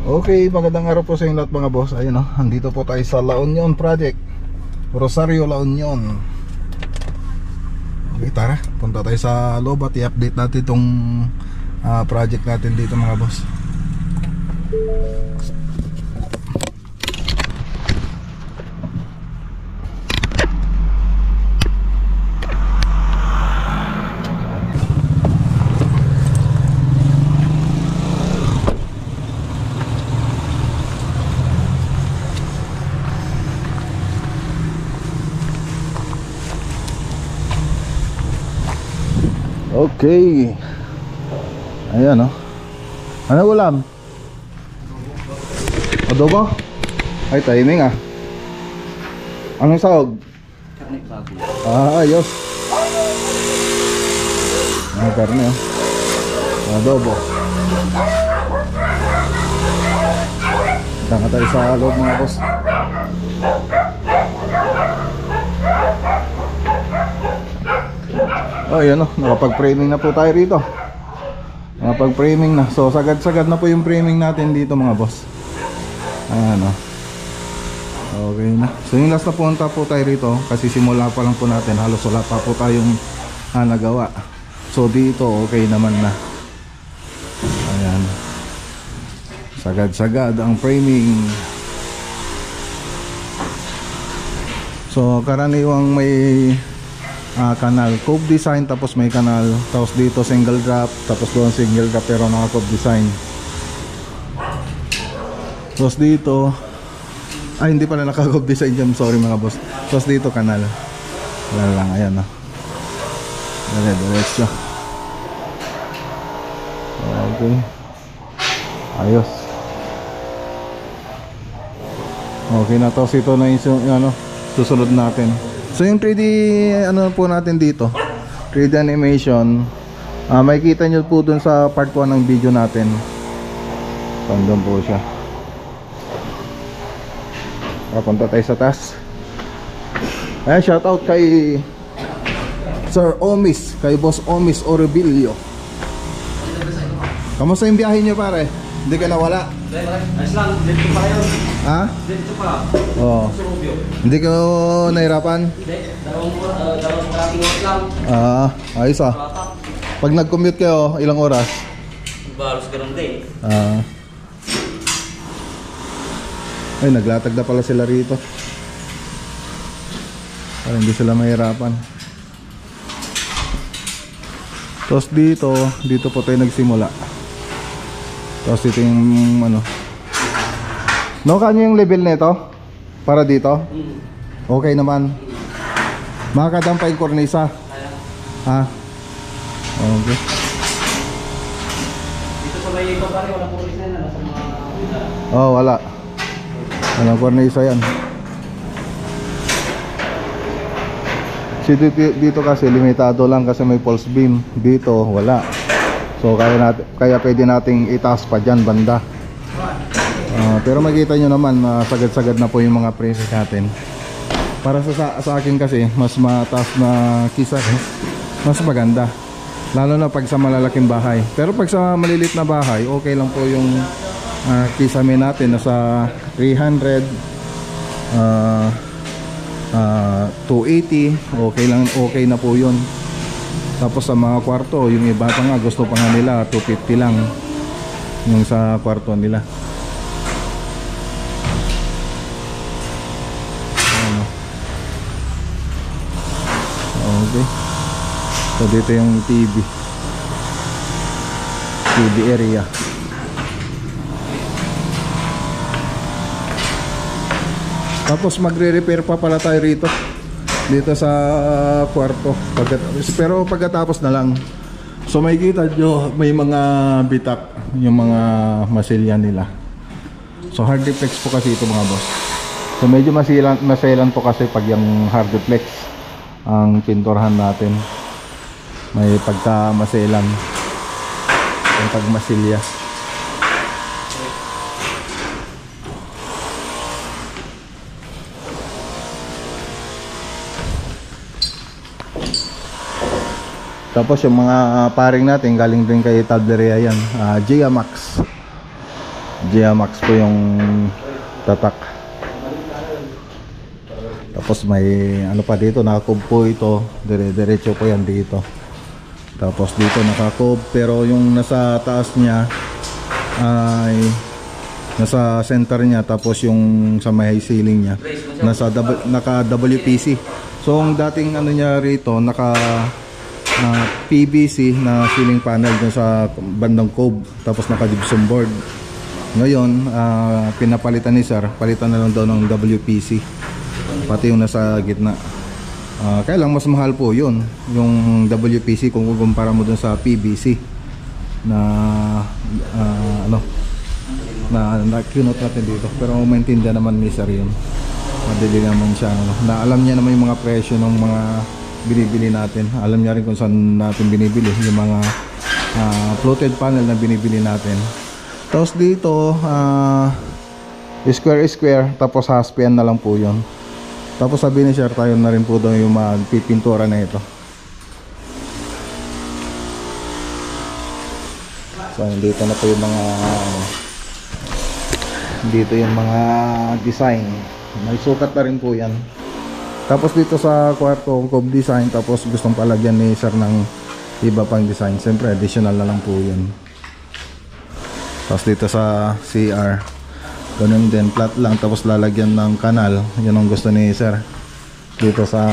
Okay, magandang araw po sa inyo lahat mga boss. Ayun andito po tayo sa La Union Project, Rosario, La Union. Okay, tara, punta tayo sa loob at i-update natin itong project natin dito mga boss. Okay. Ayan ano ulam? Adobo? Ay, timing Anong sahog? Karne baboy. Ayos. Karne adobo. Tanga tayo sa loob mga boss. Oh, yan nakapag-framing na po tayo rito. Nakapag-framing na. So, sagad-sagad na po yung framing natin dito mga boss. Ayan okay na. So, yung last na punta po tayo rito, kasi simula pa lang po natin, halos wala pa po tayong nagawa. So, dito okay naman na. Ayan. Sagad-sagad ang framing. So, karaniwang may kanal, cove design, tapos may kanal, tapos dito single drop, tapos doon single drop pero naka cove design. Tapos dito hindi pala naka cove design dyan, sorry mga boss. Tapos dito kanal. Wala lang, ayan diretso. Okay, ayos. Okay na, tapos ito na yung susunod natin. So yung 3D po natin dito, 3D animation, makikita nyo po dun sa part 1 ng video natin. Doon po siya. Papunta tayo sa taas. Ayan, shoutout kay Sir Omis, kay Boss Omis Orebilio. Kamusta yung biyahe nyo pare? Hindi ka nawala? Ayos lang, dito pa kayo. Dito pa. Oo. Hindi ka nahirapan? Hindi, dalawang karating oras lang. Ayos Pag nag-commute kayo, ilang oras? Baros ganun din. Ay, naglatag na pala sila rito para hindi sila mahirapan. Tapos dito po tayo nagsimula. Tapos ito yung kanya yung level nito para dito. Okay naman. Makakadampa yung kornisa. Okay. Dito sa may ito pare, wala kornisa na nasa mga wala. Walang kornisa yan. Dito kasi limitado lang kasi may pulse beam. Dito wala. So kaya pwede nating itaas pa dyan banda. Pero makita nyo naman sagad-sagad na po yung mga presets natin. Para sa akin kasi mas mataas na kisa mas maganda, lalo na pag sa malalaking bahay. Pero pag sa malilit na bahay, okay lang po yung kisame natin nasa 300 280, okay na po yun. Tapos sa mga kwarto, yung iba pa nga gusto pa nga nila 250 lang yung sa kwarto nila. Okay. So dito yung TV area. Tapos magre-repair pa pala tayo rito dito sa kwarto pero pagkatapos na lang. So may kita nyo may mga bitak yung mga masilya nila. So hard deflex po kasi ito mga boss. So medyo maselan po kasi pag yung hard deflex ang pinturhan natin, may pagka maselan yung pag masilya. Tapos yung mga paring natin galing din kay Tableria yan, Giamax. Giamax po yung tatak. Tapos may ano pa dito, nakakob po ito, diretso po yan dito. Tapos dito nakakob, pero yung nasa taas niya ay nasa center niya, tapos yung sa may ceiling niya naka WPC. So ang dating ano niya rito, naka PVC na ceiling panel dun sa bandang cob, tapos naka gypsum board. Ngayon pinapalitan ni sir, palitan na lang daw ng WPC, pati yung nasa gitna. Kaya lang mas mahal po yun, yung WPC, kung kukumpara mo dun sa PVC na na kinot natin dito. Pero maintindihan naman ni sir yun, madali naman siya, na alam niya naman yung mga presyo ng mga binibili natin. Alam niya rin kung saan natin binibili yung mga floated panel na binibili natin. Tapos dito square, tapos haspian na lang po yun. Tapos sabi ni sir, tayo na rin po daw yung magpipintura na ito. So dito na po yung mga dito yung mga design, may sukat na rin po yan. Tapos dito sa kwarto, cob design, tapos gustong palagyan ni sir ng iba pang design, siyempre additional na lang po yun. Tapos dito sa CR, ganun din, flat lang, tapos lalagyan ng kanal, yun ang gusto ni sir. Dito sa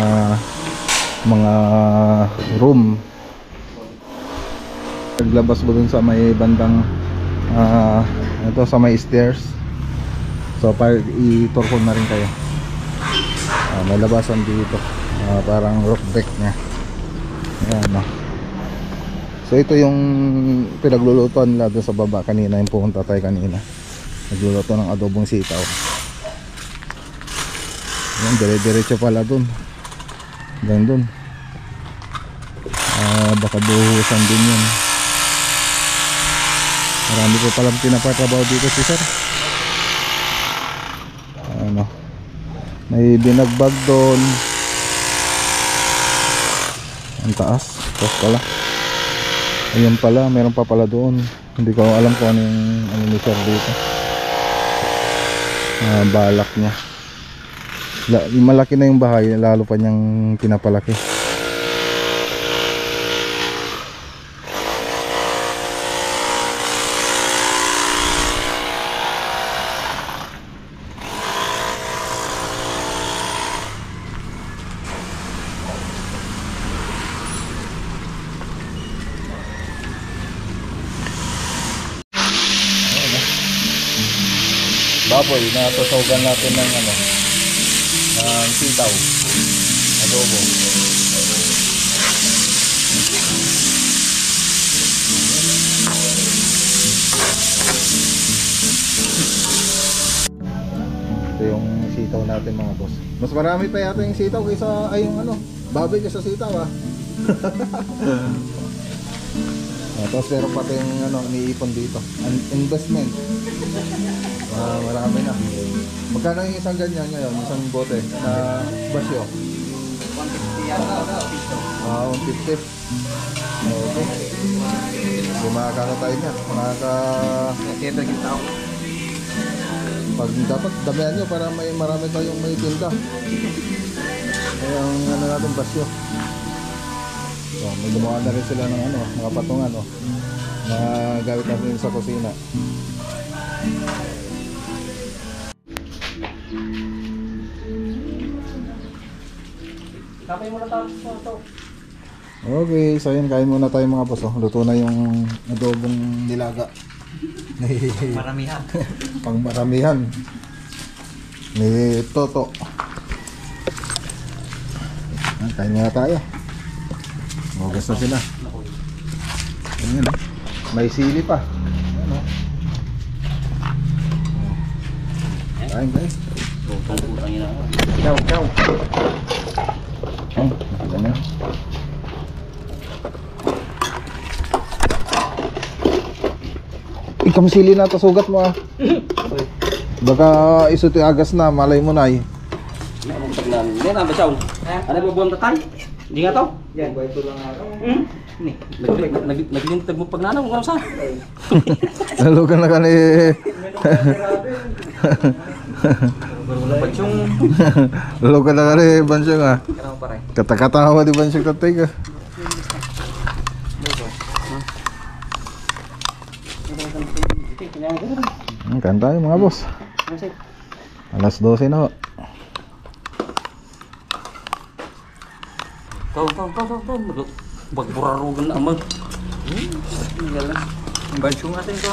mga room, naglabas mo dun sa may bandang ito sa may stairs. So para i-tour ko na rin kayo, may labasan dito, parang roof deck nya. Ayan, so ito yung pinaglulutuan nila doon sa baba kanina, yung pumunta tayo kanina, nagluluto ng adobong sitaw. Ayan, dire-diretso pala doon, hanggang doon. Baka buhusan din yun. Marami po palang pinapatrabaho dito si sir. Ano, may binagbag doon, ang taas, tapos pala ayun pala, meron pa pala doon, hindi ko alam kung ano yung ano ni sir dito. Balak niya, malaki na yung bahay, lalo pa niyang pinapalaki. Baboy na sasawagan natin ng ano, ng sitaw, adobo. Ito yung sitaw natin mga boss. Mas marami pa yata yung sitaw kaysa ay yung ano, baboy kaysa sitaw tapos meron pa tayong ano, iniipon dito, investment. Marami na. Magkano yung isang ganyan ngayon, isang bote na basyo? 150 yata. 150. Okay. So makakano tayo niyan? Pag dapat damihan nyo para may marami tayong may tinda. Kaya ang ano natin, basyo. So may gumawa na rin sila ng ano, mga patungan na gamit natin sa kusina. Kapay mo na ito. Okay, so yun, kain muna tayo mga boss. Luto na yung adobong nilaga. Maramihan. Pang maramihan ni Toto. Kain muna tayo. Magas na sila. Ayan, may sili pa. Ayan, guys. Ciao. Ganyan. Ikam sili na to, sugat mo Baka isuti agas na, malay mo na Hindi na, basaw. Ano ba buwang tatay? Hindi nga to? Yan, ito lang ako. Naglintag mo pag nanong, ano sa? Nalugan na ka ni Bansong. Lalo ka na ka rin, Bansyong ah. Karang pare. Katakatawa di Bansyong tatay ka. Kain tayo mga boss. Alas 12 na ho. Kau. Bagburarugan na amag. Bansong natin ko.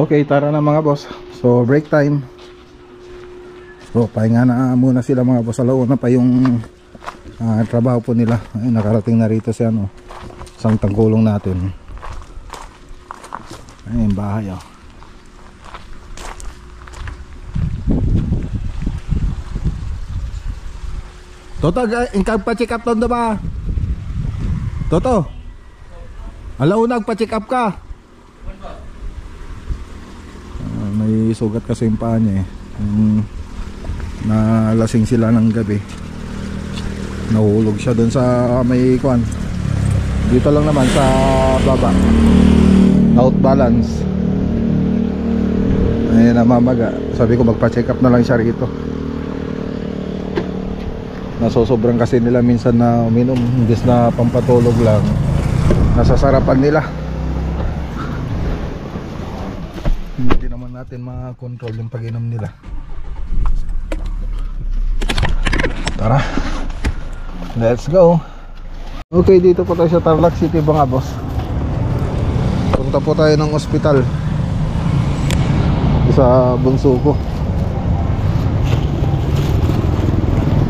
Okay, tara na mga boss. So break time. So pahinga na muna sila mga boss. Alauna pa yung trabaho po nila. Ay, nakarating na rito si ano, isang tangkulong natin. Ay, yung bahay oh. Toto, ingkag pa-check up doon ba? Toto, alauna pa-check up ka. May sugat kasi yung paa niya eh. Nalasing sila ng gabi. Nahulog siya doon sa may kwan. Dito lang naman sa baba. Out balance. Ay namamaga. Sabi ko magpa-check up na lang siya rito. Nasosobrang kasi nila minsan na uminom. Imbes na pampatulog lang, nasasarapan nila. Hindi naman natin ma-control yung pag-inom nila. Tara, let's go. Okay, dito po tayo sa Tarlac City mga boss. Punta po tayo ng ospital sa bunso ko.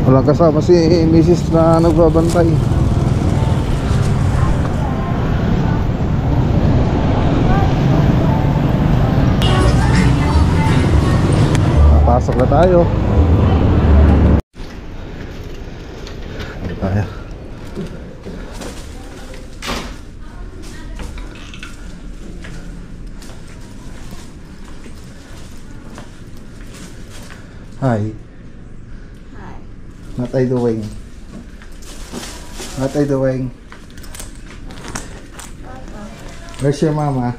Walang kasama si Mrs. na nagbabantay. Pasok na tayo. Tayo. Hi. What are you doing? What are you doing? Where's your mama?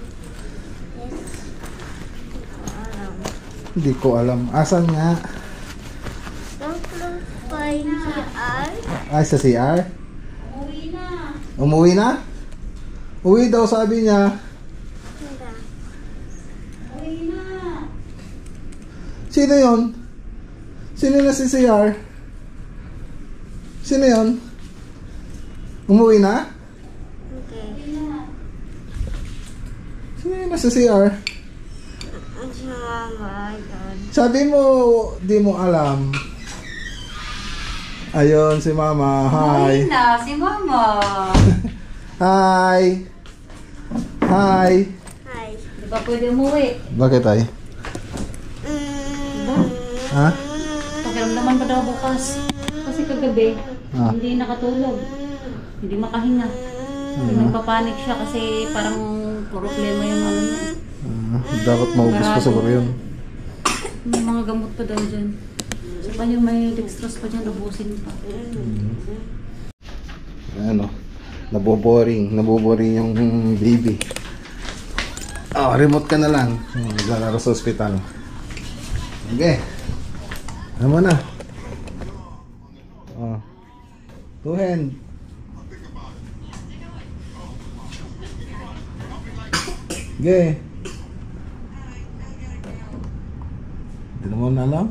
Hindi ko alam. Asan nga? Ay, sa CR? Umuwi na. Umuwi na? Uwi daw sabi niya. Umuwi na. Sino yon? Sino na si CR? Sino yon? Umuwi na? Okay. Sino yun na si CR? Si mama doon. Sabi mo, di mo alam. Ayun, si mama. Hi. Umuwi na, si mama. Hi. Hi. Hi. Di ba pwede umuwi? Bakit ay? Diba? Ha? Pakiramdaman pa daw bukas. Kasi kagabi, hindi nakatulog. Hindi makahinga. Nagpapanik siya kasi parang problema yung ano niya. Dapat maubos pa siguro yun. May mga gamot pa daw dyan. So pa yung may dextrose pa dyan, ubusin pa. Ano? Naboboring yung baby. Remote ka na lang. Naglalaro sa ospital. Okay. Ano mo na? Two hand. Okay. Hindi naman na alam.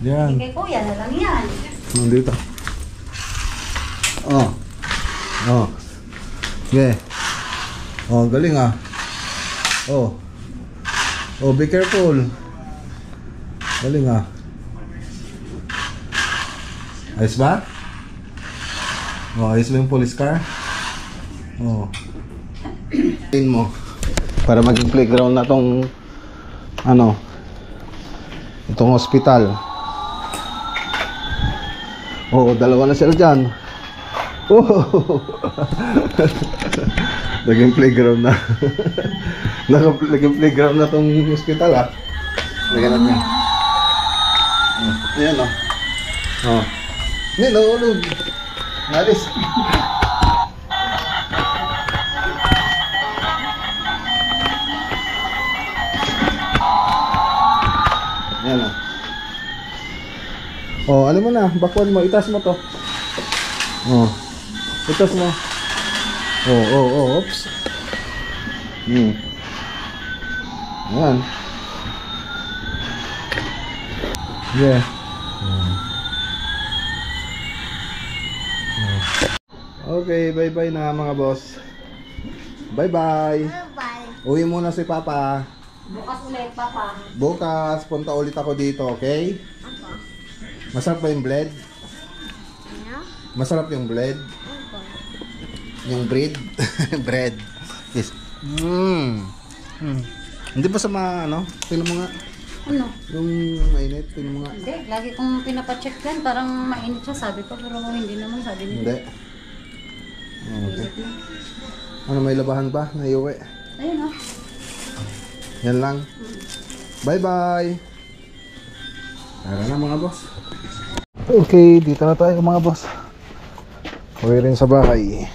Yan. Kay kuya na lang yan. Nandito. Okay. Galing ah. Be careful. Galing ah. Ayos ba? Ayos ba yung police car? Tingin mo. Para maging playground na tong itong hospital. Dalawa na sila dyan. Naging playground na. Naging playground na tong hospital ah. Lagyan natin. Ayan oh. Hindi, nahulog. Nalis. Oh, alam mo na, backward mo, itas mo to. Oh. Itas mo. Oops. Ayan. Yeah. Okay, bye-bye na mga boss. Bye-bye. Uwi muna si Papa. Bukas ulit, Papa. Bukas, punta ulit ako dito, okay? Masarap ba yung bread? Masarap yung bread? Yung bread? Bread. Yes. Hindi ba sa mga ano? Tingnan mo nga. Ano? Yung mainit, tingnan mo nga. Hindi, lagi kong pinapacheck yan. Parang mainit siya, sabi ko. Pero hindi naman, sabi niya. Hindi. Okay. Ano, may labahan ba? Naiuwi? Ayun o. Yan lang. Bye-bye. Tara na mga boss. Okay, dito na tayo mga boss. Uwi rin sa bahay.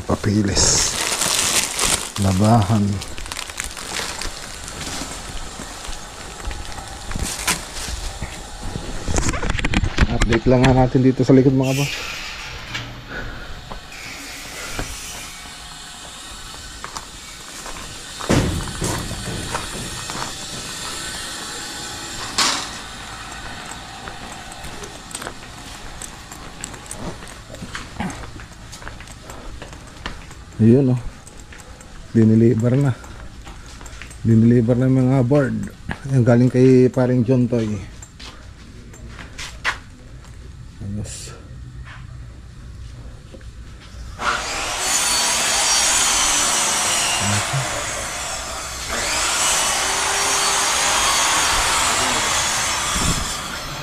Papilis, labahan. Update lang nga natin dito sa likod mga boss. Ayun, oh. Diniliver na yung mga board. Yung galing kay paring John Toy. Ayos.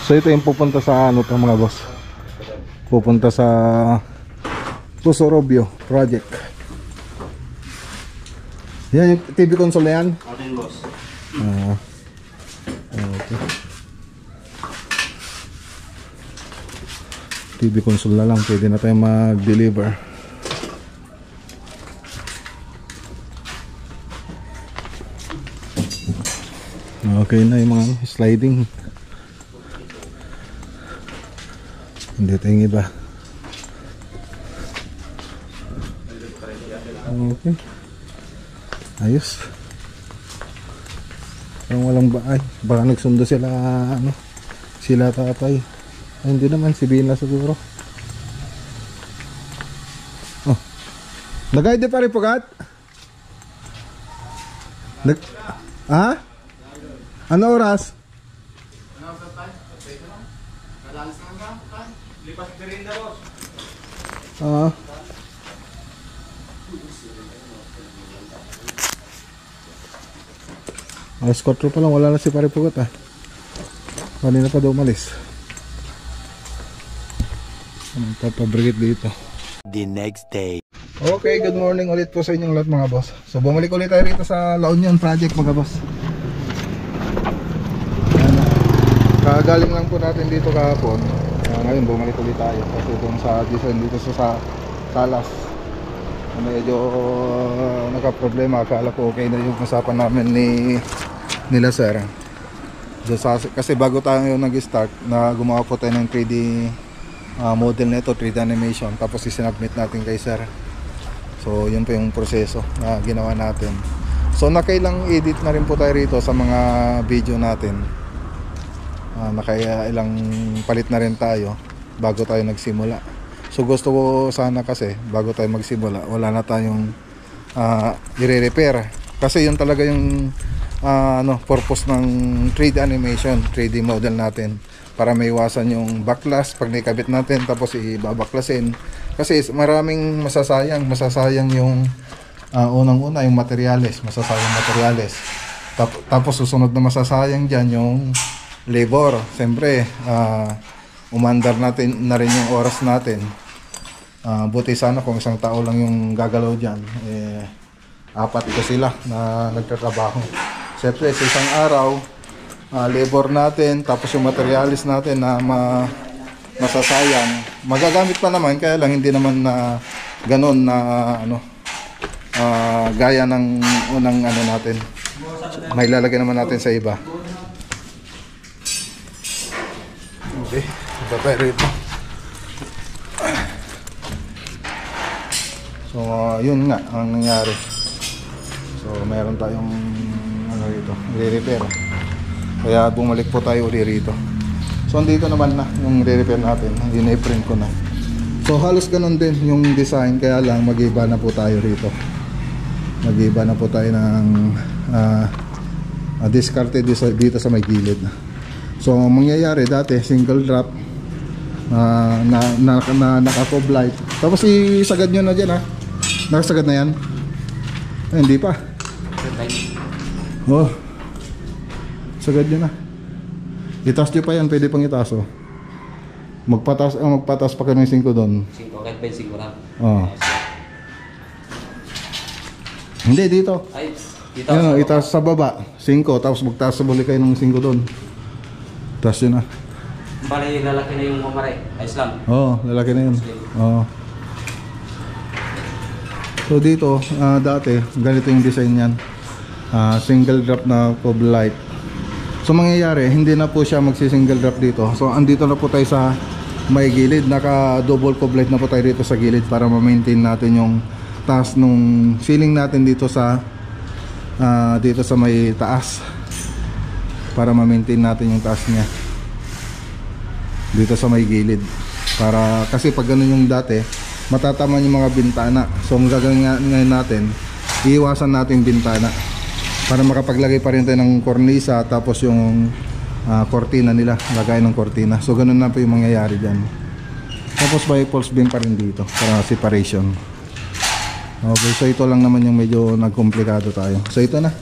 So ito yung pupunta sa ano to mga boss. Pupunta sa Puso Robio project. Yan yung TV console na yan? Atin, boss. Okay. TV console na lang, pwede na tayo mag-deliver. Okay na yung mga sliding. Hindi tayong iba. Okay. Ayos. Parang walang baay. Baka nagsundo sila ano, sila tatay. Ay, hindi naman, si Bina siguro. Oh. Nag-ID pa rin pugat? Ha? Ano oras? Lipas na rin na, boss. Alas 4 pa lang, wala na si Paripugat kanina pa daw umalis. Papabrigate dito. The next day. Okay, good morning ulit po sa inyong lahat mga boss. So bumalik ulit tayo rito sa La Union project mga boss. Kagaling lang po natin dito kahapon. Ngayon bumalik ulit tayo kasi doon sa design dito sa Salas. Medyo nagka-problema. Akala ko okay na yung usapan namin nila sir. Kasi bago tayo nag-start na gumawa po tayo ng 3D model nito, 3D animation, tapos isinubmit natin kay sir. So yun po yung proseso na ginawa natin. So nakailang edit na rin po tayo rito sa mga video natin. Nakailang palit na rin tayo bago tayo nagsimula. So gusto ko sana kasi bago tayo magsimula wala na tayong i-repair kasi yun talaga yung purpose ng 3D animation, 3D model natin, para maiwasan yung backlash pag naikabit natin tapos ibabaklasin kasi maraming masasayang yung unang-una yung materyales, masasayang materyales. Tapos susunod na masasayang dyan yung labor. Siyempre umandar natin na rin yung oras natin. Buti sana kung isang tao lang yung gagalaw dyan, apat ito sila na nagtatrabaho. Siyempre sa isang araw, labor natin, tapos yung materialis natin na masasayang. Magagamit pa naman, kaya lang hindi naman na ganon na gaya ng unang natin. May lalagay naman natin sa iba. Okay, iba tayo rito. So yun nga ang nangyari. So meron tayong rito, re-repair. Kaya bumalik po tayo uli rito. So andito naman na yung re-repair natin. I-print ko na. So halos ganun din yung design, kaya lang mag-iba na po tayo rito. Mag-iba na po tayo ng discarded dito sa may gilid. So mangyayari dati single drop na naka-cob light. Tapos isagad nyo na dyan, ha. Nakasagad na yan? Ay, hindi pa. Oh, sagad nyo na. Itaas nyo pa yan, pwede pang itaas, oh. Magpataas pa kayo ng 5 doon. 5, kahit ba yung 5 lang? Oh. Hindi, dito. Ay, dito. Yan, itaas sa baba 5, tapos magtaas sa buli kayo ng 5 doon. Itaas nyo na. Bali, lalaki na yung kumare. Ayos lang. Oo, lalaki na yun. Oo. So dito, dati, ganito yung design yan. Single drop na cob light. So mangyayari, hindi na po siya magsi-single drop dito. So andito na po tayo sa may gilid. Naka double cob light na po tayo dito sa gilid para ma-maintain natin yung taas nung ceiling natin dito sa may taas. Para ma-maintain natin yung taas niya dito sa may gilid. Para, kasi pag ganun yung dati, matataman yung mga bintana. So ang gagawin ngayon natin, iiwasan natin bintana para makapaglagay pa rin tayo ng kornisa, tapos yung kortina nila, lagay ng kortina. So ganun na po yung mangyayari dyan. Tapos by false beam pa rin dito para separation. Okay, so ito lang naman yung medyo nagkomplikado tayo. So ito na,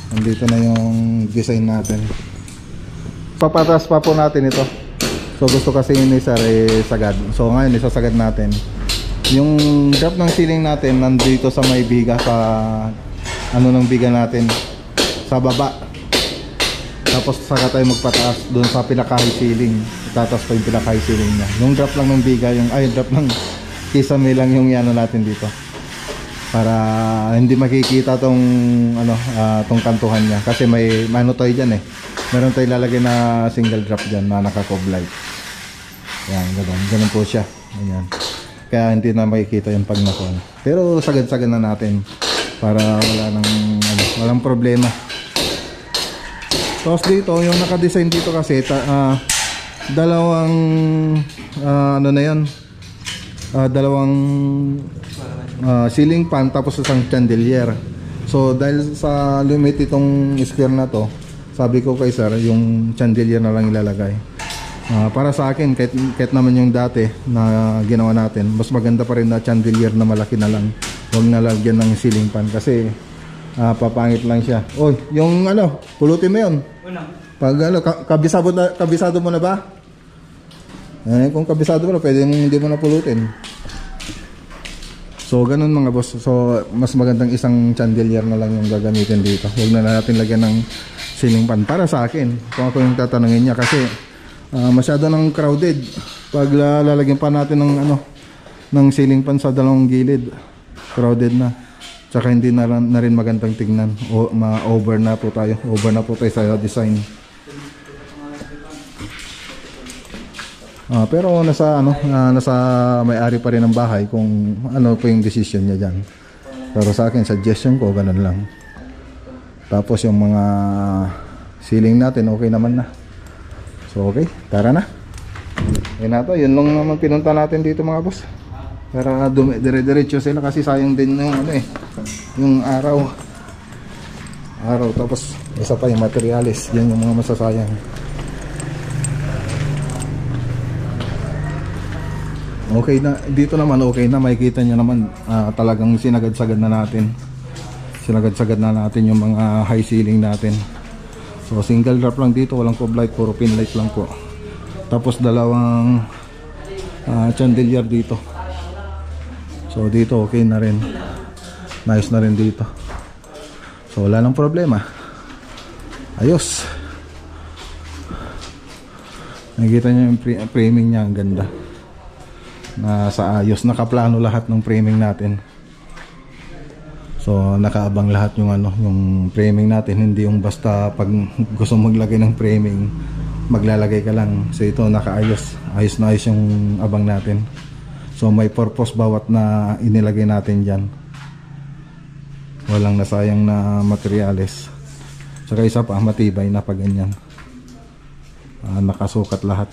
nandito na yung design natin. Papatas pa po natin ito. So gusto kasi ni sir sagad. So ngayon isasagad natin. Yung drop ng ceiling natin nandito sa may biga, sa ng biga natin sa baba. Tapos saka tayo magpataas doon sa pinaka-high ceiling. Itataas pa yung pinaka-high ceiling niya. Yung drop lang ng biga, drop ng kisame lang yung natin dito. Para hindi makikita tong tong kantuhan niya kasi may tayo diyan eh. Meron tayong lalagay na single drop dyan na naka-cob light. Yan, ganun po siya. Ayan. Kaya hindi na makikita yung pag nakon. Pero sagad-sagad na natin para walang problema. Tapos dito, yung naka-design dito kasi dalawang dalawang ceiling fan tapos isang chandelier. So dahil sa limit itong square na to, sabi ko kay sir, yung chandelier na lang ilalagay. Para sa akin, kahit naman yung dati na ginawa natin, mas maganda pa rin na chandelier na malaki na lang. Huwag nalagyan ng ceiling fan kasi papangit lang siya. Oy, yung pulutin mo yun. Pag kabisado mo na ba? Kung kabisado mo na, pwede hindi mo na pulutin. So ganun mga boss. So mas magandang isang chandelier na lang yung gagamitin dito. Huwag na natin lagyan ng ceiling fan para sa akin. Kung ako yung tatanungin niya kasi masyado nang crowded pag lalagyan pa natin ng ceiling fan sa dalawang gilid. Crowded na. Tsaka hindi na rin magandang tingnan. Over na po tayo sa design. Pero nasa may-ari pa rin ng bahay kung ano po yung decision niya diyan. Pero sa akin, suggestion ko ganun lang. Tapos yung mga ceiling natin okay naman na. So okay, tara na. Ayun na to, yun lang naman pinunta natin dito mga boss. Para dire-diretso sila kasi sayang din yung yung araw. Tapos isa pa yung materials, yan yung mga masasayang. Okay na, dito naman okay na, makikita nyo naman talagang sinagad-sagad na natin yung mga high ceiling natin. So single drop lang dito, walang cob light, puro pin light lang po. Tapos dalawang chandelier dito. So dito okay na rin, nice na rin dito. So wala nang problema. Ayos. Nakikita niyo yung framing niya, ang ganda. Nasa ayos, nakaplano lahat ng framing natin. So nakaabang lahat yung yung framing natin, hindi yung basta pag gusto maglagay ng framing maglalagay ka lang. So ito nakaayos, ayos na ayos yung abang natin. So may purpose bawat na inilagay natin diyan. Walang nasayang na materyales. Saka isa pa, matibay na pag ganyan. Nakasukat lahat.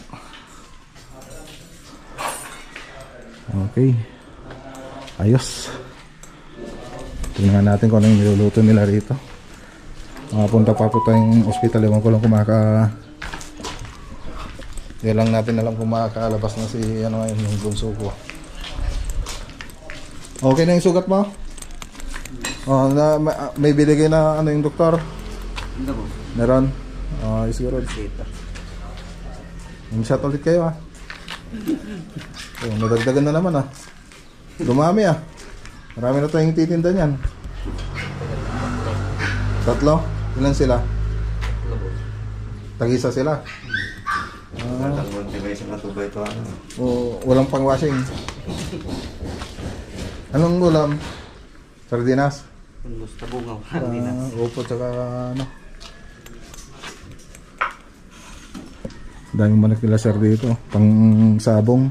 Okay. Ayos. Tingnan natin kung ano yung niluluto nila rito. Punta pa po tayong ospital. Ewan ko lang kung hindi lang natin alam kung makakalabas na si yung bunso ko. Okay na yung sugat mo? May binigay na yung doktor? Hindi po. Meron? Siguro. Mag-shot ulit kayo nadagdagan na naman Dumami Marami na tayong titinda niyan. 3? Ilan sila? Tag-isa sila? Walang pang-washing. Anong ulam? Sardinas? Basta bungaw. Upo tsaka daming manak nila sir dito. Pang sabong.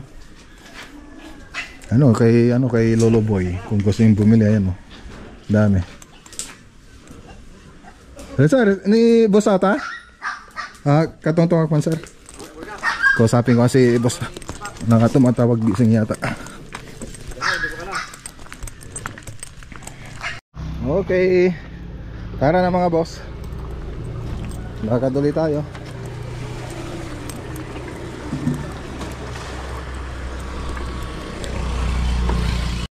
Kay Lolo Boy. Kung gusto yung bumili, ayan dami. Sir, ni boss ata? Katong-tong akman sir. Kausapin ko kasi boss. Nakatumatawag gising yata. Okay. Tara na mga boss. Lakad ulit tayo.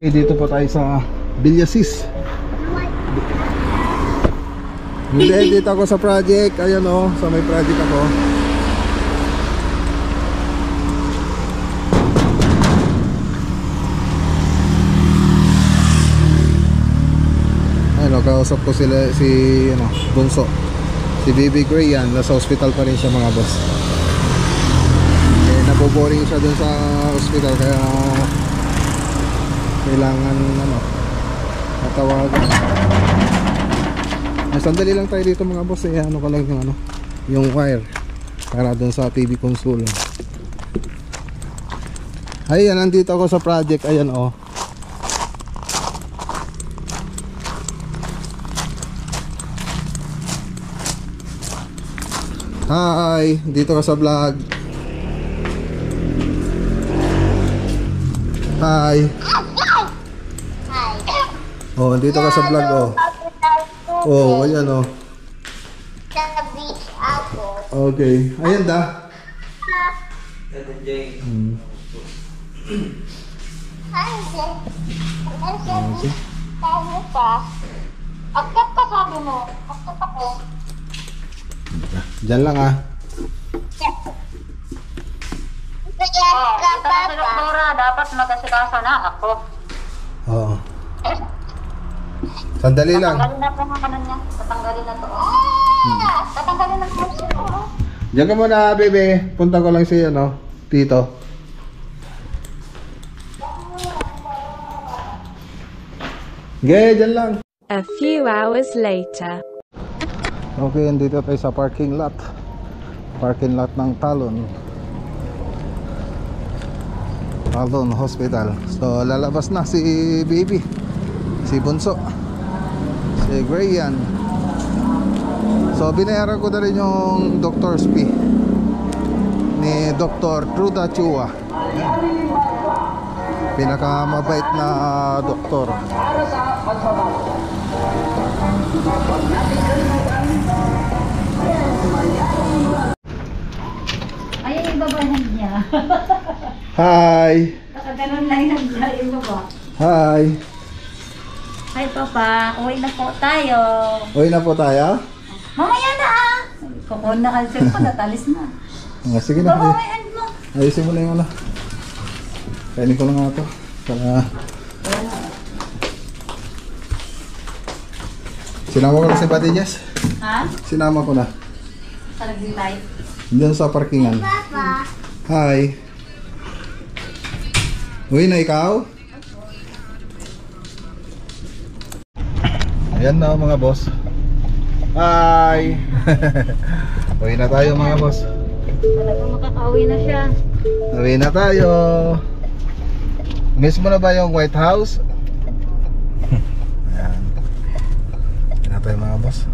Dito po tayo sa Villasis. Hindi, dito ako sa project. Ayan sa may project ako. Ayan kausap ko si Bunso. Si Baby Gray yan. Nasa hospital pa rin siya mga boss. Naboboring siya dun sa hospital kaya kailangan matawagan. Sandali lang tayo dito mga boss. Ko lang yung wire para dun sa TV console. Ayan, nandito ako sa project. Ayan Hi, dito ka sa vlog. Hi. Dito ka sa vlog ayan Sa beach ako. Okay, ayan da. Hi, Jen. Nasa beach tayo pa. Akit ka sabi mo. Akit ako. Diyan lang Kaya ka pa Doktora, dapat mag-asikaso na ako. Oo. Sandali lang. Tatanggalin na po ang niya. Tatanggalin na to. Tatanggalin na po siya. Diyan ka muna, bebe. Punta ko lang si Tito. Diyan lang. A few hours later. Okay, andito tayo sa parking lot. Parking lot ng Talon Hospital. So lalabas na si Baby, si Bunso, si Grayan. So binayaran ko na rin yung doctor's fee ni Dr. Truda Chua. Pinakamabait na doktor. Ay, yung baba niya. Hi. Nakaganon lang yung baba. Hi. Hi, Papa. Uwi na po tayo. Uwi na po tayo? Mamaya na Kukuha na kasi po, natalis na. Sige na. Baba, may hand mo. Ayusin mo na yung kainin ko lang nga ito. Sinama ko na si Pati Jess. Ha? Sinama ko na. ka naghintay? Diyan sa parkingan. Papa. Hi. Uwi na ikaw? Ayan na mga boss. Hi. Uwi na tayo mga boss. Talagang makakauwi na siya. Uwi na tayo. Miss mo na ba yung White House? Ayan. Uwi na tayo mga boss.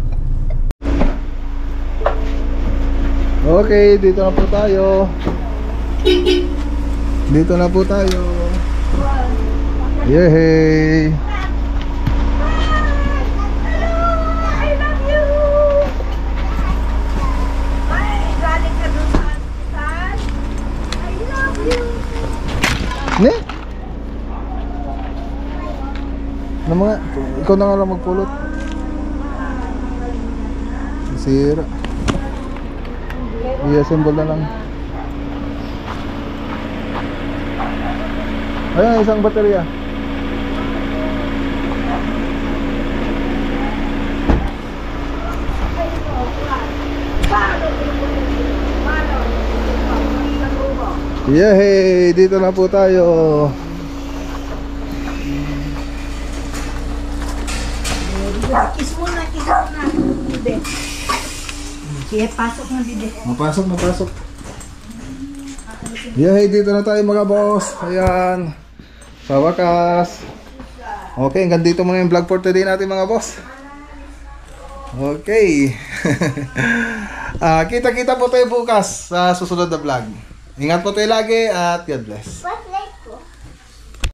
Okay, dito na po tayo. Dito na po tayo. Yehey! I love you. Ay, galing ka doon sa hospital. I love you. Ne? Ano mga? Ikaw na nga lang magpulot. Sira. I-assemble na lang. Ayan, isang baterya. Yehey! Dito na po tayo. Kiss mo na, kiss mo na. Bide. Sige, pasok na, Bide. Mapasok, mapasok. Yehey! Dito na tayo mga boss. Ayan. Sa wakas. Okay, hanggang dito muna yung vlog for today natin mga boss. Okay. Kita-kita po tayo bukas sa susunod na vlog. Ingat po tayo lagi at God bless.